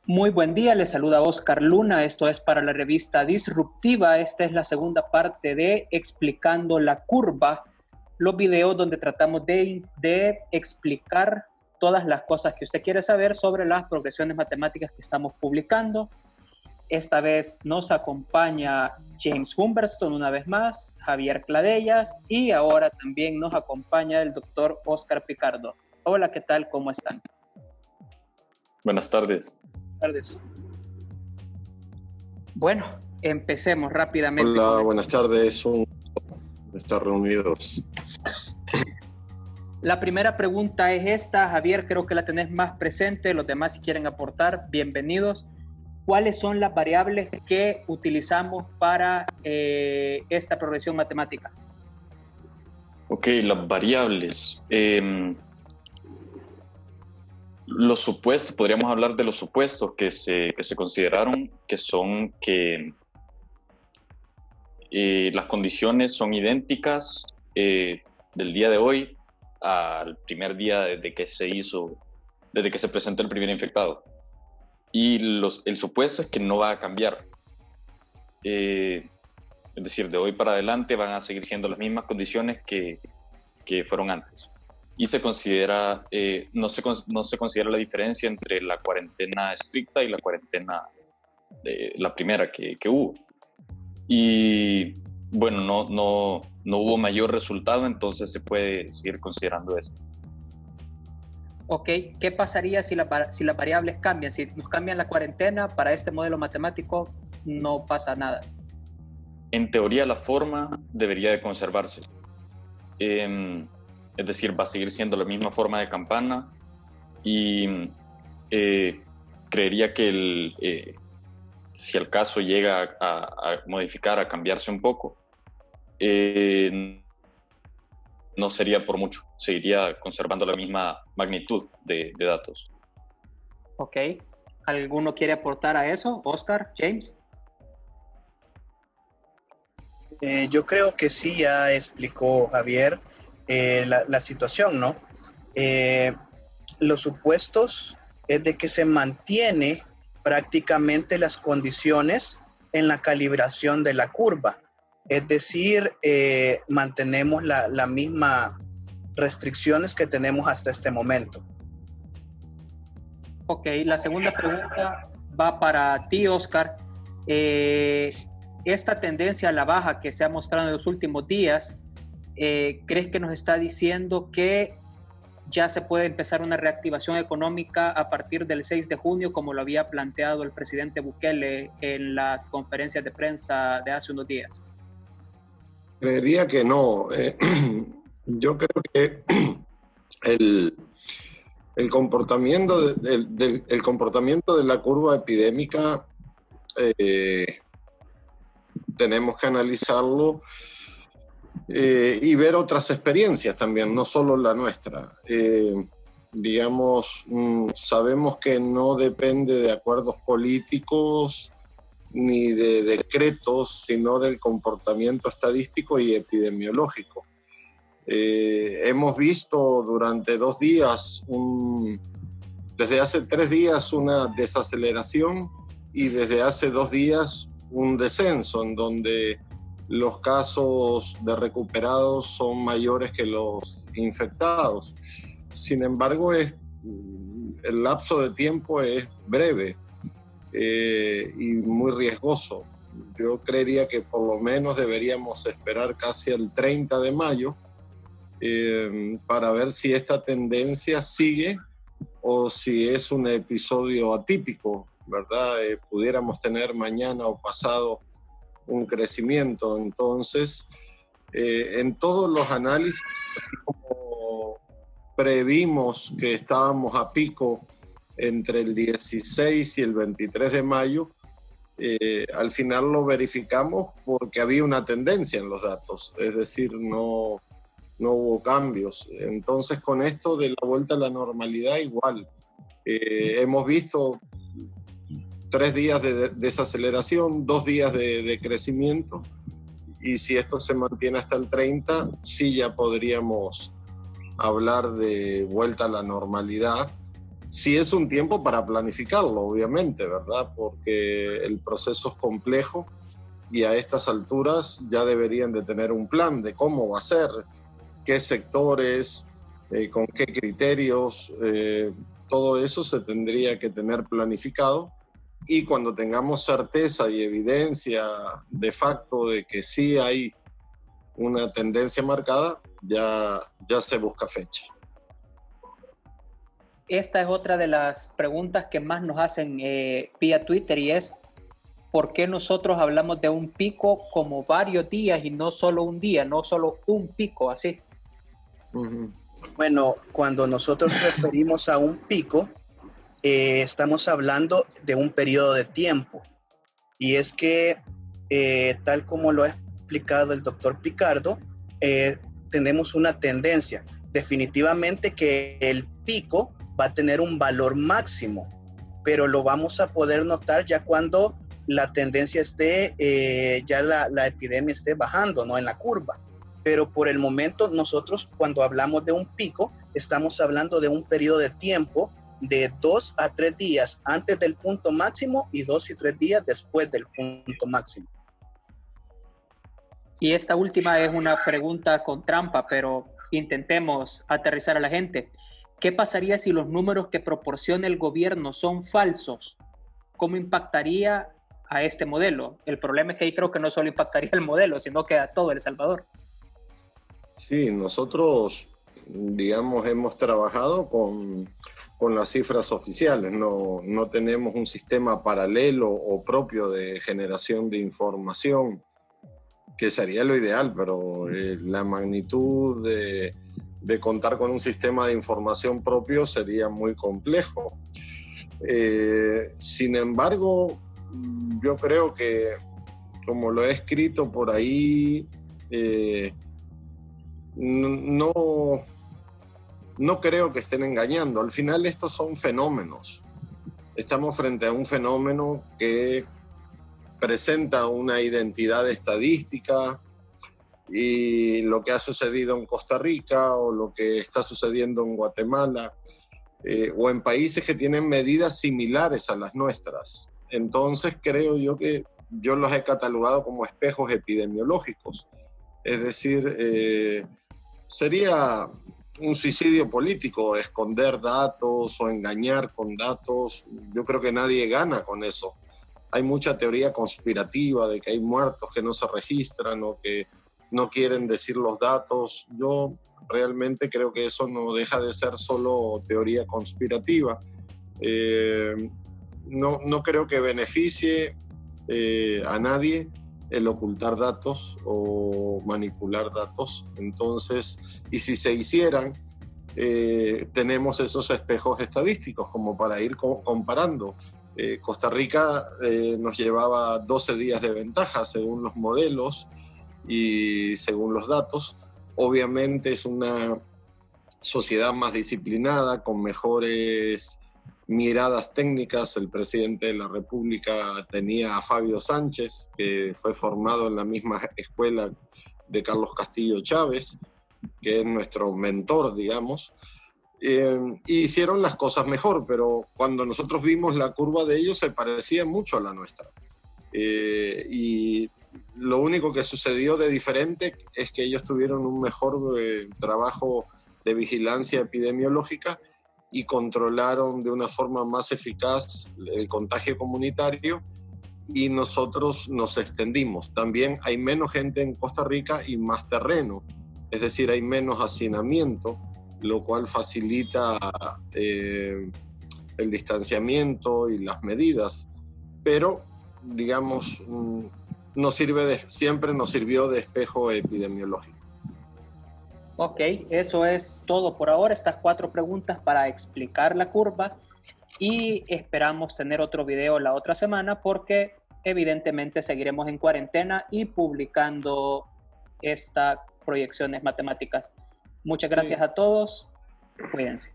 Muy buen día, les saluda Oscar Luna, esto es para la revista Disruptiva. Esta es la segunda parte de Explicando la Curva, los videos donde tratamos de explicar todas las cosas que usted quiere saber sobre las progresiones matemáticas que estamos publicando. Esta vez nos acompaña James Humberstone una vez más, Javier Cladellas, y ahora también nos acompaña el doctor Oscar Picardo. Hola, ¿qué tal? ¿Cómo están? Buenas tardes. Tardes. Bueno, empecemos rápidamente. Hola, buenas tardes. Estar reunidos. La primera pregunta es esta, Javier, creo que la tenés más presente. Los demás, si quieren aportar, bienvenidos. ¿Cuáles son las variables que utilizamos para esta progresión matemática? Ok, las variables. Los supuestos, podríamos hablar de los supuestos que se consideraron, que son que las condiciones son idénticas del día de hoy al primer día desde que se presentó el primer infectado. Y el supuesto es que no va a cambiar. Es decir, de hoy para adelante van a seguir siendo las mismas condiciones que fueron antes. Y se considera, no se considera la diferencia entre la cuarentena estricta y la cuarentena la primera que hubo. Y bueno, no hubo mayor resultado, entonces se puede seguir considerando eso. Ok, ¿qué pasaría si las variables cambian? Si nos cambian la cuarentena, para este modelo matemático no pasa nada. En teoría la forma debería de conservarse. Es decir, va a seguir siendo la misma forma de campana y creería que si el caso llega a modificar, a cambiarse un poco, no sería por mucho, seguiría conservando la misma magnitud de datos. Ok, ¿alguno quiere aportar a eso? Oscar, James. Yo creo que sí, ya explicó Javier la situación, ¿no? Los supuestos es de que se mantiene prácticamente las condiciones en la calibración de la curva. Es decir, mantenemos la misma restricciones que tenemos hasta este momento. Ok, la segunda pregunta va para ti, Oscar. Esta tendencia a la baja que se ha mostrado en los últimos días, ¿crees que nos está diciendo que ya se puede empezar una reactivación económica a partir del 6 de junio, como lo había planteado el presidente Bukele en las conferencias de prensa de hace unos días? Creería que no. Yo creo que el comportamiento de la curva epidémica tenemos que analizarlo y ver otras experiencias también, no solo la nuestra. Sabemos que no depende de acuerdos políticos ni de decretos, sino del comportamiento estadístico y epidemiológico. Hemos visto durante 2 días, desde hace 3 días, una desaceleración y desde hace 2 días un descenso, en donde los casos de recuperados son mayores que los infectados. Sin embargo, el lapso de tiempo es breve y muy riesgoso. Yo creería que por lo menos deberíamos esperar casi el 30 de mayo para ver si esta tendencia sigue o si es un episodio atípico, ¿verdad? Pudiéramos tener mañana o pasado un crecimiento. Entonces, en todos los análisis, así como previmos que estábamos a pico entre el 16 y el 23 de mayo, al final lo verificamos porque había una tendencia en los datos, es decir, no hubo cambios. Entonces, con esto de la vuelta a la normalidad, igual. Hemos visto 3 días de desaceleración, 2 días de crecimiento, y si esto se mantiene hasta el 30, sí ya podríamos hablar de vuelta a la normalidad, sí es un tiempo para planificarlo, obviamente, ¿verdad? Porque el proceso es complejo y a estas alturas ya deberían de tener un plan de cómo va a ser, qué sectores, con qué criterios, todo eso se tendría que tener planificado, y cuando tengamos certeza y evidencia de facto de que sí hay una tendencia marcada, ya se busca fecha. Esta es otra de las preguntas que más nos hacen vía Twitter, y es ¿por qué nosotros hablamos de un pico como varios días y no solo un día, no solo un pico así? Bueno, cuando nosotros referimos a un pico, estamos hablando de un periodo de tiempo. Y es que, tal como lo ha explicado el doctor Picardo, tenemos una tendencia. Definitivamente que el pico va a tener un valor máximo, pero lo vamos a poder notar ya cuando la tendencia esté, ya la epidemia esté bajando, ¿no? En la curva. Pero por el momento nosotros cuando hablamos de un pico, estamos hablando de un periodo de tiempo de 2 a 3 días antes del punto máximo y 2 y 3 días después del punto máximo. Y esta última es una pregunta con trampa, pero intentemos aterrizar a la gente. ¿Qué pasaría si los números que proporciona el gobierno son falsos? ¿Cómo impactaría a este modelo? El problema es que ahí creo que no solo impactaría el modelo, sino que a todo El Salvador. Sí, nosotros, digamos, hemos trabajado con las cifras oficiales, no tenemos un sistema paralelo o propio de generación de información, que sería lo ideal, pero la magnitud de contar con un sistema de información propio sería muy complejo. Sin embargo, yo creo que, como lo he escrito por ahí, no creo que estén engañando. Al final estos son fenómenos. Estamos frente a un fenómeno que presenta una identidad estadística, y lo que ha sucedido en Costa Rica o lo que está sucediendo en Guatemala o en países que tienen medidas similares a las nuestras. Entonces creo yo que yo los he catalogado como espejos epidemiológicos. Es decir, sería un suicidio político esconder datos o engañar con datos. Yo creo que nadie gana con eso. Hay mucha teoría conspirativa de que hay muertos que no se registran o que no quieren decir los datos. Yo realmente creo que eso no deja de ser solo teoría conspirativa. No creo que beneficie a nadie el ocultar datos o manipular datos. Entonces, y si se hicieran, tenemos esos espejos estadísticos como para ir comparando. Costa Rica nos llevaba 12 días de ventaja según los modelos y según los datos. Obviamente es una sociedad más disciplinada, con mejores miradas técnicas. El presidente de la República tenía a Fabio Sánchez, que fue formado en la misma escuela de Carlos Castillo Chávez, que es nuestro mentor, digamos. Hicieron las cosas mejor, pero cuando nosotros vimos la curva de ellos se parecía mucho a la nuestra. Y lo único que sucedió de diferente es que ellos tuvieron un mejor trabajo de vigilancia epidemiológica y controlaron de una forma más eficaz el contagio comunitario, y nosotros nos extendimos. También hay menos gente en Costa Rica y más terreno, es decir, hay menos hacinamiento, lo cual facilita el distanciamiento y las medidas, pero digamos, siempre nos sirvió de espejo epidemiológico. Ok, eso es todo por ahora, estas 4 preguntas para explicar la curva, y esperamos tener otro video la otra semana porque evidentemente seguiremos en cuarentena y publicando estas proyecciones matemáticas. Muchas gracias a todos, cuídense.